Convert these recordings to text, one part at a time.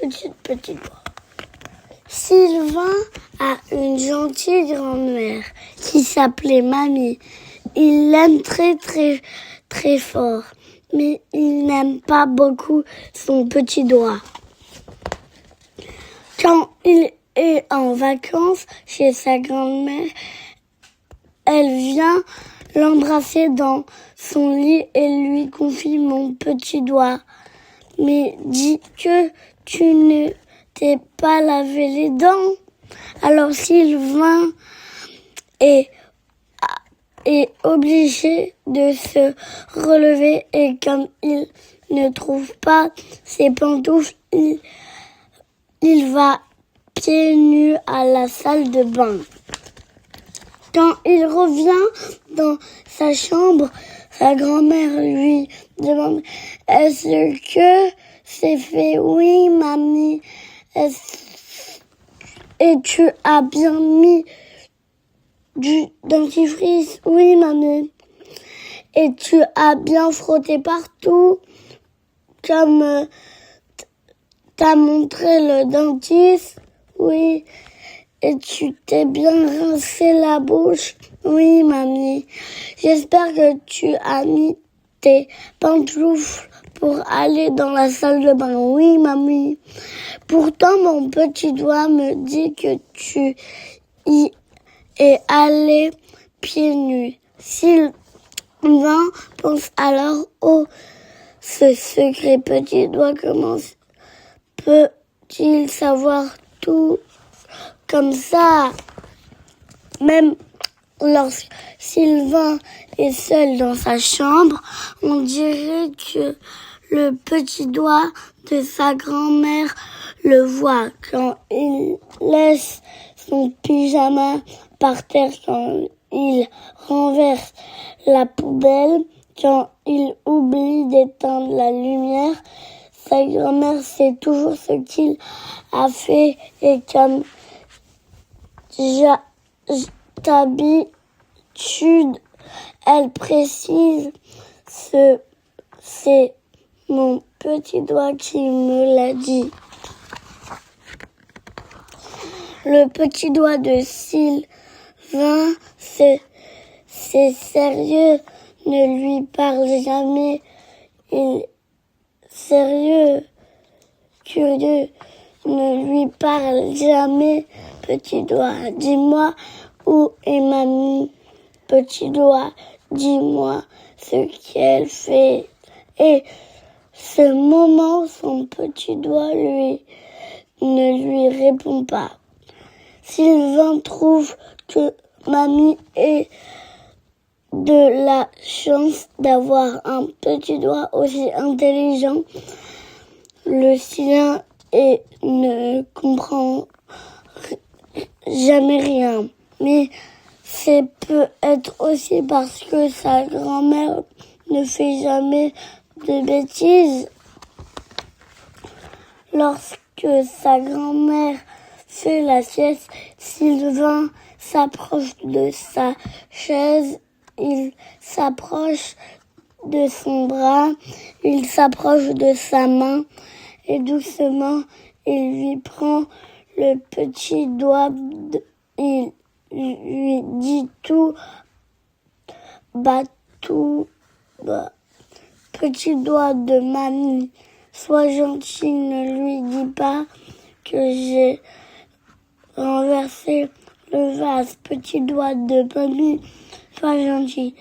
petit doigt. Sylvain a une gentille grand-mère qui s'appelait Mamie. Il l'aime très très très fort, mais il n'aime pas beaucoup son petit doigt. Quand il est en vacances chez sa grand-mère, elle vient l'embrasser dans son lit et lui confie mon petit doigt. Mais dis que tu ne t'es pas lavé les dents. Alors Sylvain est obligé de se relever et comme il ne trouve pas ses pantoufles, il va pieds nus à la salle de bain. Quand il revient dans sa chambre, sa grand-mère lui demande « Est-ce que c'est fait ?»« Oui, mamie. »« Et tu as bien mis du dentifrice ?»« Oui, mamie. »« Et tu as bien frotté partout comme t'as montré le dentiste ?»« Oui. » Et tu t'es bien rincé la bouche? Oui, mamie. J'espère que tu as mis tes pantoufles pour aller dans la salle de bain. Oui, mamie. Pourtant, mon petit doigt me dit que tu y es allé pieds nus. Sylvain pense alors, oh, ce secret petit doigt, comment peut-il savoir tout comme ça? Même lorsque Sylvain est seul dans sa chambre, on dirait que le petit doigt de sa grand-mère le voit quand il laisse son pyjama par terre, quand il renverse la poubelle, quand il oublie d'éteindre la lumière. Sa grand-mère sait toujours ce qu'il a fait et comme d'habitude, elle précise c'est mon petit doigt qui me l'a dit. Le petit doigt de Sylvain, c'est sérieux, ne lui parle jamais. Il sérieux, curieux, ne lui parle jamais. Petit doigt, dis-moi où est mamie. Petit doigt, dis-moi ce qu'elle fait. Et ce moment, son petit doigt ne lui répond pas. Sylvain trouve que mamie ait de la chance d'avoir un petit doigt aussi intelligent. Le sien et ne comprend jamais rien. Mais c'est peut-être aussi parce que sa grand-mère ne fait jamais de bêtises. Lorsque sa grand-mère fait la sieste, Sylvain s'approche de sa chaise, il s'approche de son bras, il s'approche de sa main et doucement il lui prend le petit doigt, il lui dit tout bas, petit doigt de mamie, sois gentil, ne lui dis pas que j'ai renversé le vase. Petit doigt de mamie, sois gentil,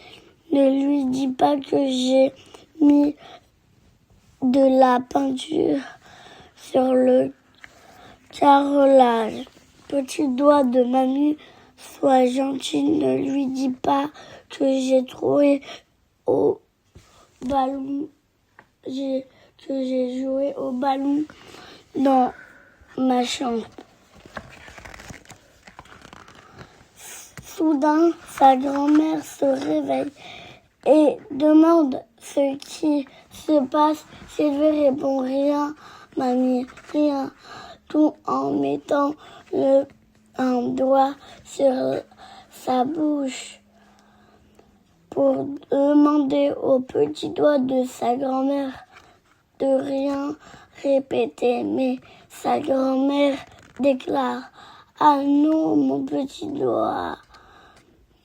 ne lui dis pas que j'ai mis de la peinture sur le carrelage. Petit doigt de mamie, sois gentil, ne lui dis pas que j'ai trouvé au ballon, que j'ai joué au ballon dans ma chambre. Soudain, sa grand-mère se réveille et demande ce qui se passe. Sylvain répond rien, mamie, rien, tout en mettant un doigt sur sa bouche pour demander au petit doigt de sa grand-mère de rien répéter. Mais Sa grand-mère déclare: ah non, mon petit doigt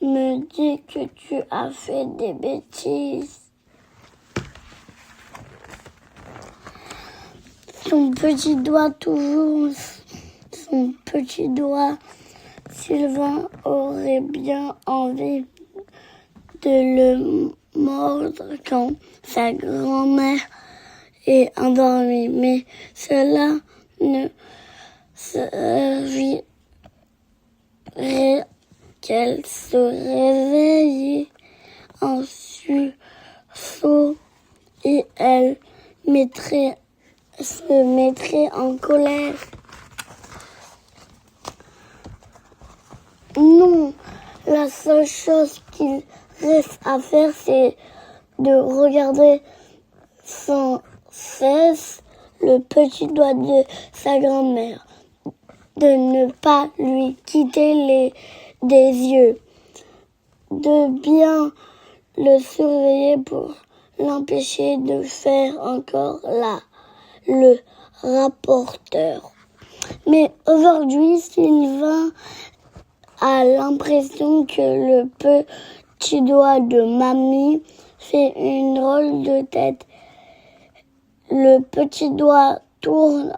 me dit que tu as fait des bêtises. Son petit doigt, toujours son petit doigt, Sylvain aurait bien envie de le mordre quand sa grand-mère est endormie, mais cela ne servirait qu'elle se réveille en sursaut et elle se mettrait en colère. Non, la seule chose qu'il reste à faire, c'est de regarder sans cesse le petit doigt de sa grand-mère, de ne pas lui quitter des yeux, de bien le surveiller pour l'empêcher de faire encore le rapporteur. Mais aujourd'hui, Sylvain a l'impression que le petit doigt de mamie fait une drôle de tête. Le petit doigt tourne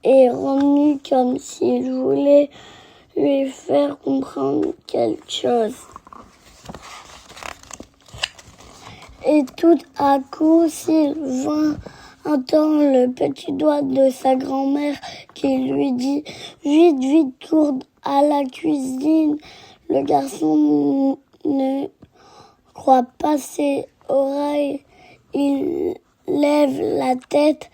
et remue comme s'il voulait lui faire comprendre quelque chose. Et tout à coup, Sylvain entend le petit doigt de sa grand-mère qui lui dit: vite, vite, cours à la cuisine. Le garçon ne croit pas ses oreilles. Il lève la tête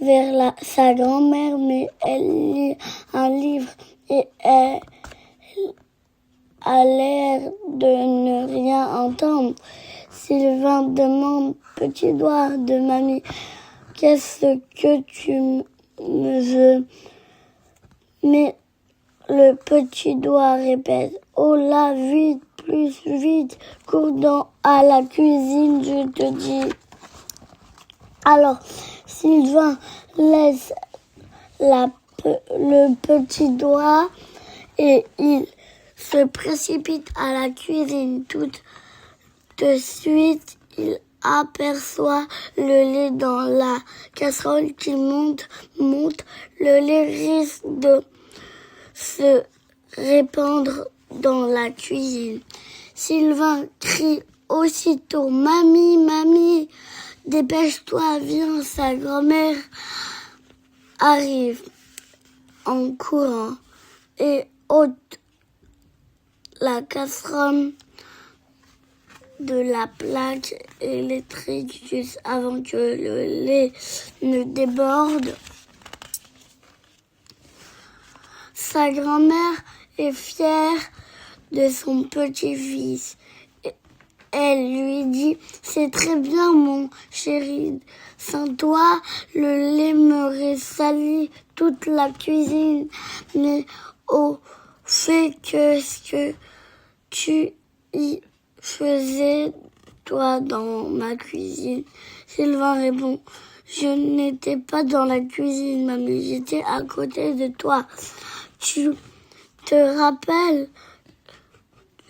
vers sa grand-mère, mais elle lit un livre et elle a l'air de ne rien entendre. Sylvain demande: petit doigt de mamie, qu'est-ce que tu me veux? Mais le petit doigt répète: oh là, vite, plus vite, cours à la cuisine, je te dis. Alors, Sylvain laisse le petit doigt et il se précipite à la cuisine. Tout de suite, il aperçoit le lait dans la casserole qui monte. Le lait risque de se répandre dans la cuisine. Sylvain crie aussitôt: mamie, mamie, dépêche-toi, viens. Sa grand-mère arrive en courant et ôte la casserole de la plaque électrique juste avant que le lait ne déborde. Sa grand-mère est fière de son petit-fils. Elle lui dit: c'est très bien, mon chéri. Sans toi, le lait m'aurait sali toute la cuisine. Mais au fait, qu'est-ce que tu y faisais, toi, dans ma cuisine? Sylvain répond: je n'étais pas dans la cuisine, mamie, j'étais à côté de toi. Tu te rappelles?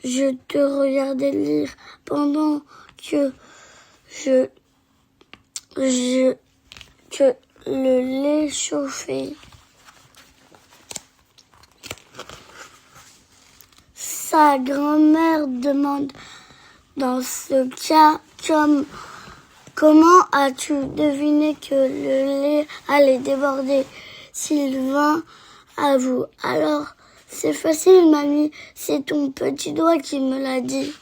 Je te regardais lire pendant que que le lait chauffait. Sa grand-mère demande: dans ce cas, comment as-tu deviné que le lait allait déborder? Sylvain avoue: alors, c'est facile, mamie, c'est ton petit doigt qui me l'a dit.